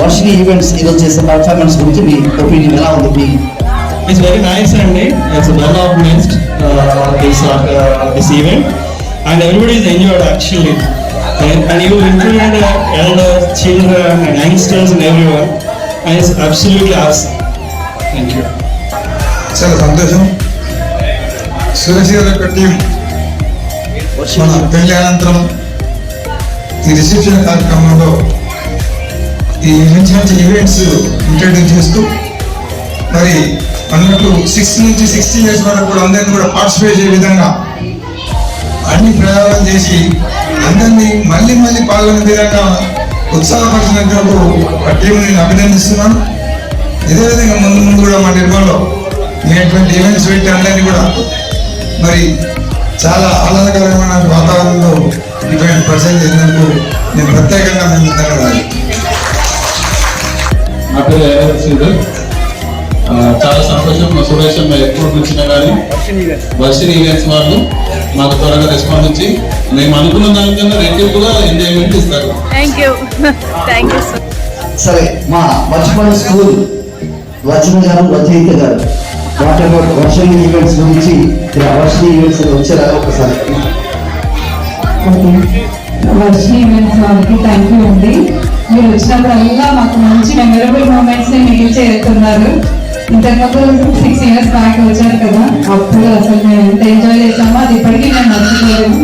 Varshini events ఈరోజు చేసే performance గురించి మీ ఒపీనియన్ ఎలా ఉంది? It's very nice and it's well organized this event and everybody is enjoyed actually and you included elders, children and youngsters and everyone and it's absolutely awesome. Thank you. చాలా సంతోషం. సురేష్ గారి యొక్క team మన పెళ్లి అనంతరం ఈ రిసెప్షన్ కార్యక్రమంలో ఈ మంచి మంచి ఈవెంట్స్ ఇంట్రడ్యూస్ చేస్తూ మరి అన్నట్లు 6 నుంచి 60 years వరకు కూడా అందరినీ కూడా పార్టిసిపేట్ చేసే విధంగా అన్ని ప్రయోగాలు చేసి అందరినీ మళ్ళీ మళ్ళీ పాల్గొనే విధంగా ఉత్సాహపరిచినందుకు ఆ టీం నేను అభినందిస్తున్నాను. ఇదే విధంగా ముందు ముందు కూడా మా నిర్మాణంలో ఇటువంటి ఈవెంట్స్ పెట్టి అందరినీ కూడా మరి చాలా ఆహ్లాదకరమైన వాతావరణంలో ఇటువంటి ప్రజెంట్ చేసినందుకు నేను ప్రత్యేకంగా మేము ధన్యవాదాలు. నా పేరు శ్రీధర్. చాలా సంతోషం. మా సురేష్ ఎప్పుడు వచ్చినా కానీ వర్షిని ఈవెంట్స్ వాళ్ళు మాకు త్వరగా రెస్పాండ్ ఇచ్చి మేము అనుకున్న దానికన్నా రెట్టింపుగా ఎంజాయ్మెంట్ ఇస్తారు. సరే, మా మర్చిపోయిన స్కూల్ వచన గారు, రచయిత గారు వర్షిని ఈవెంట్స్ గురించి వర్షిని ఈవెంట్స్ వచ్చారా ఒకసారి? వర్షిని ఈవెంట్స్ వాళ్ళకి థ్యాంక్ యూ అండి. మీరు వచ్చినప్పుడల్లా మాకు మంచి మెమరబుల్ మూమెంట్స్ మిగిల్చి వెళ్తున్నారు. ఇంతకుముందు 6 years బ్యాక్ వచ్చారు కదా, అప్పుడు అసలు మేము ఎంత ఎంజాయ్ చేసామో అది ఇప్పటికీ మేము మర్చిపోలేము.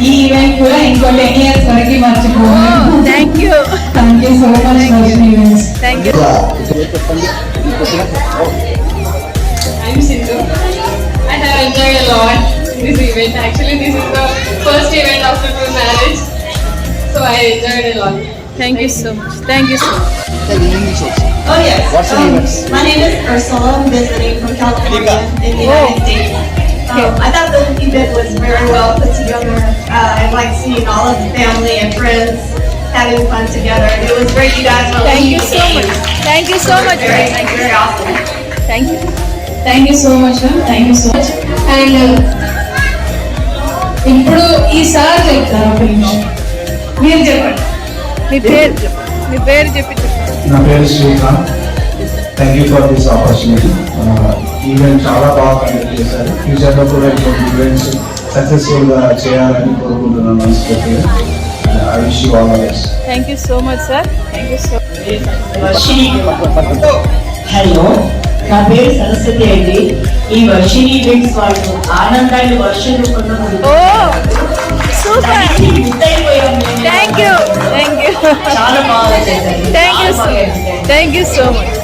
ఈ ఈవెంట్ కూడా ఇంకో 10 years వరకు మర్చిపోలేము. Thank you so much Varshini events. I'm Sindhu and I enjoyed a lot this event. Actually, this is the first event after my marriage, so I enjoyed a lot. Thank you so much. Oh yes. Varshini events. My name is Ursula. I'm visiting from California in the United States. I thought the event was very well put together. I like seeing all of the family and friends having fun together. It was great. You guys were Thank you so much. Thank you so much. Very awesome. Thank you. Thank you so much ma'am. Thank you so much. And ఇప్పుడు ఈ sir చెప్తారు. ఒక నిమిషం మీరు చెప్పండి. మీ పేరు చెప్పి. నా పేరు Srikanth. Thank you for this opportunity. Event చాలా బాగా కండక్ట్ చేశారు. ఫ్యూచర్లో కూడా ఇటువంటి ఈవెంట్స్ సక్సెస్ఫుల్గా చేయాలని కోరుకుంటున్నాను మనస్ఫూర్తిగా. I wish you all the best. Thank you so much sir. Thank you so much. Hello, నా పేరు సరస్వతి అండి. ఈ వర్షిని ఈవెంట్స్ వాళ్ళు ఆనందాన్ని వర్షం రూపంలో చాలా బాగా చేశారు. Thank you so much.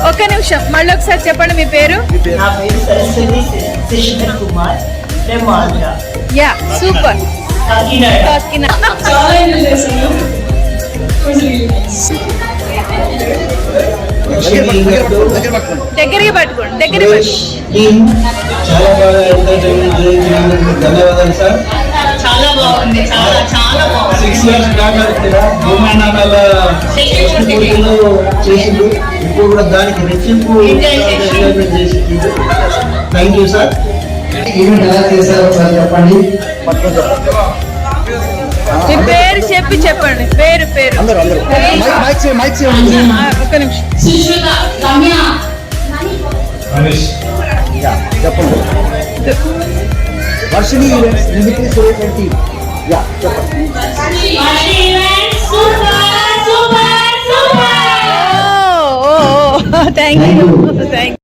ఒక్క నిమిషం, మళ్ళీ ఒకసారి చెప్పండి మీ పేరు. నా పేరు సరస్వతి శశిధర్ కుమార్, మేము ఆంధ్ర. Yeah, super. కాకినాడ. చాలా ఎంజాయ్ చేశాను. దగ్గరికి పట్టుకోండి. చాలా బాగా ఎంటర్టైన్మెంట్ చేసినందుకు ధన్యవాదాలు సార్. చాలా బాగుంది. చాలా బాగుంది. 6 years బ్యాక్ భూమానాల చేసిండు. ఇప్పుడు కూడా దానికి రెట్టింపు ఎంజాయ్మెంట్ చేసిండు. Thank you sir. ఈవెంట్ ఎలా చేశారో ఒకసారి చెప్పండి. మీ పేరు చెప్పండి. పేరు ఒక్క నిమిషం. సుశ్రుత, రమ్య, చెప్పండి. Varshini events limited Suresh and team. చెప్పండి. Thank you.